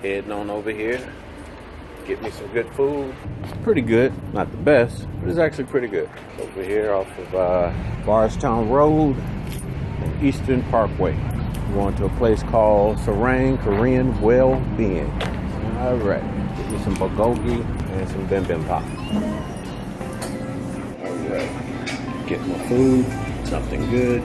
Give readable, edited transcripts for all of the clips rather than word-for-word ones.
Heading on over here. Get me some good food. It's pretty good. Not the best, but it's actually pretty good. Over here off of Bardstown Road and Eastern Parkway. We're going to a place called Sarang Korean Well-Being. All right. Get me some bulgogi and some bibimbap. All right. Get my food. Something good.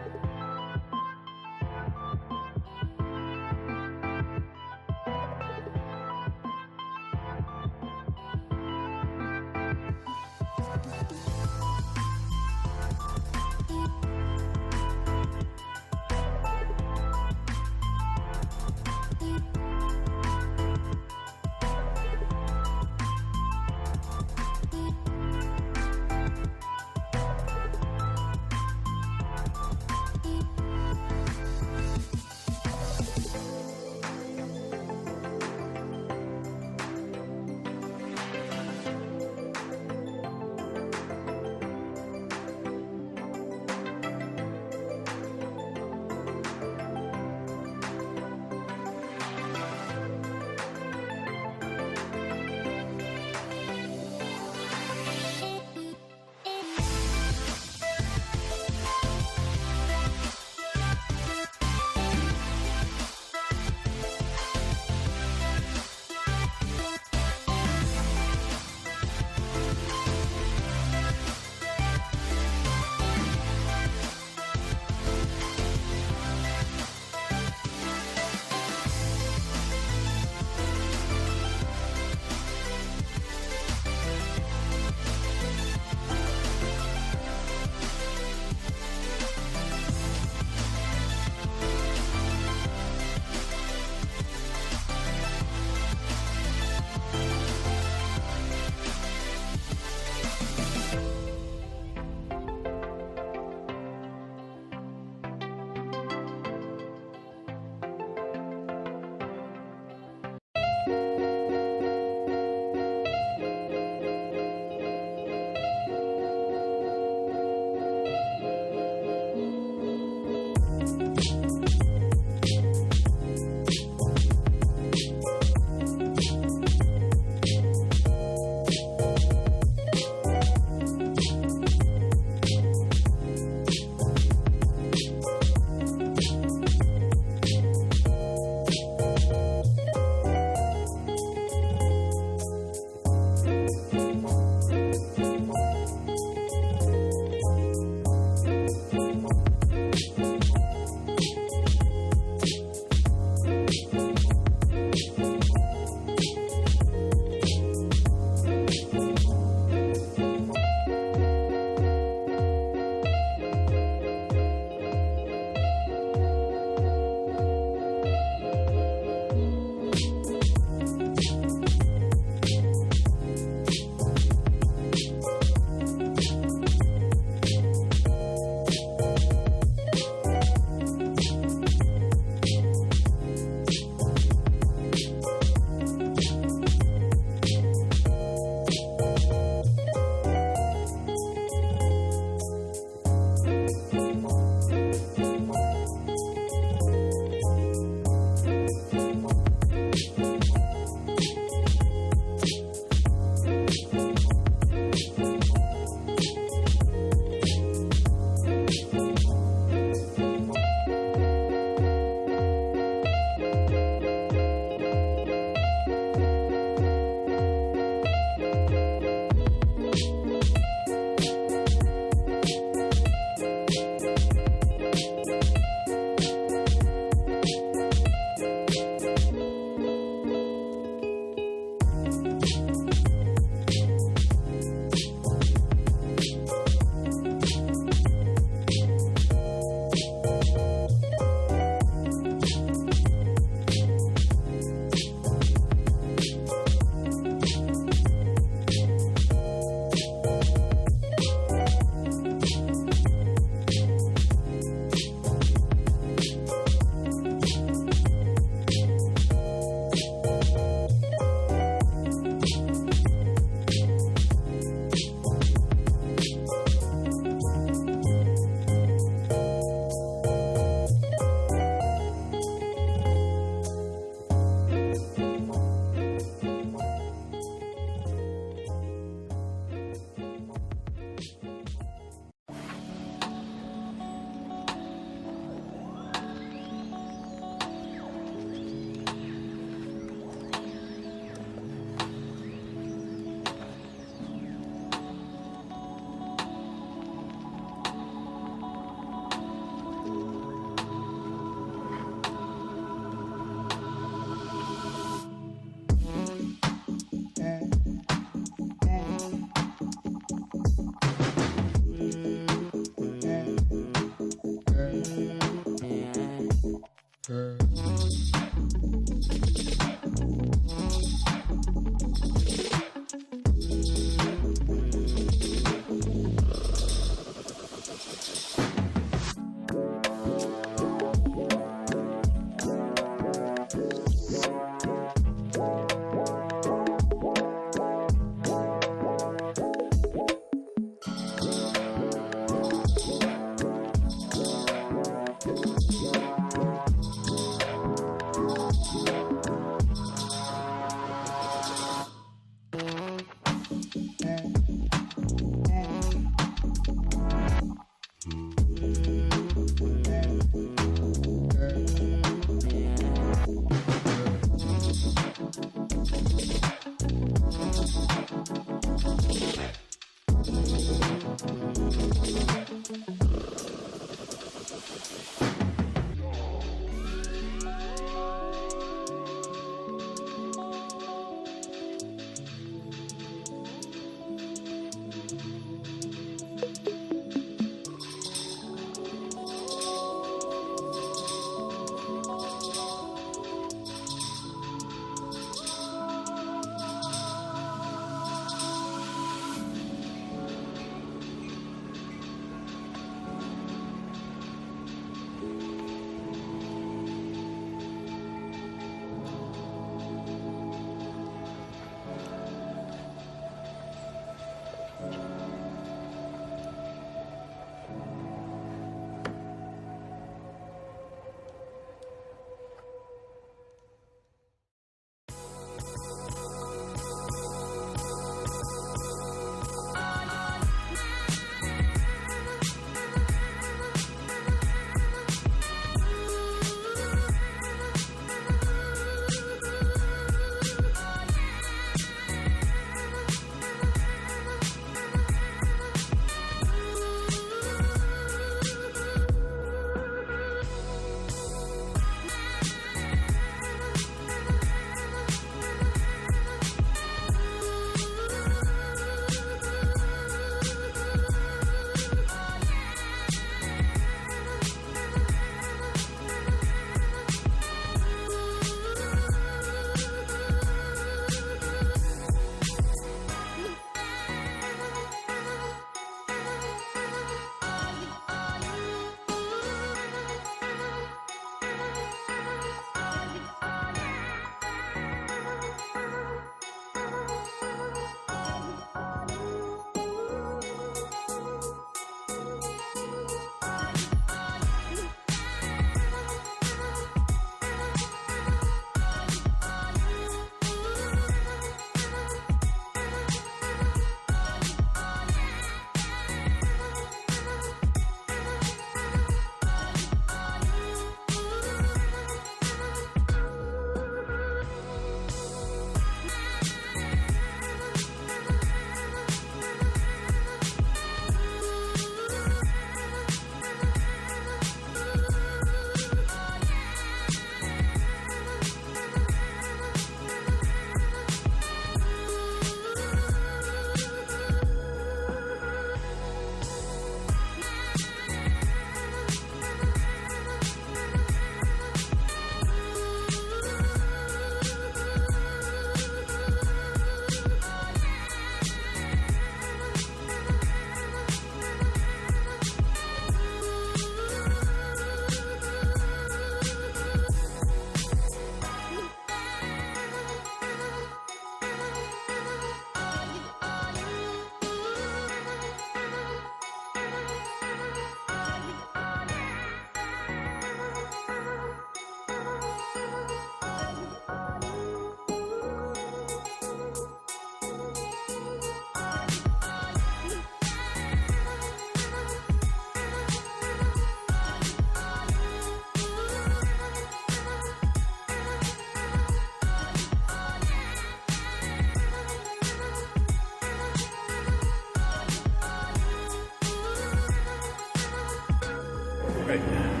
right.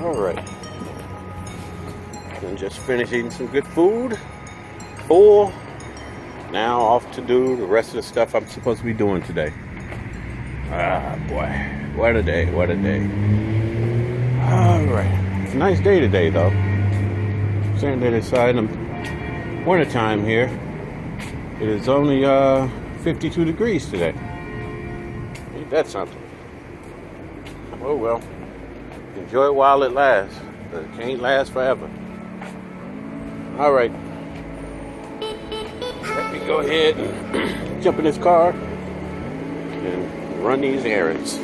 All right. And just finished eating some good food. Full. Now off to do the rest of the stuff I'm supposed to be doing today. Ah, boy. What a day. What a day. All right. It's a nice day today, though. Standing inside in the wintertime here. It is only 52 degrees today. Ain't that something? Oh, well. Enjoy it while it lasts. But it can't last forever. All right. Let me go ahead and jump in this car and run these errands.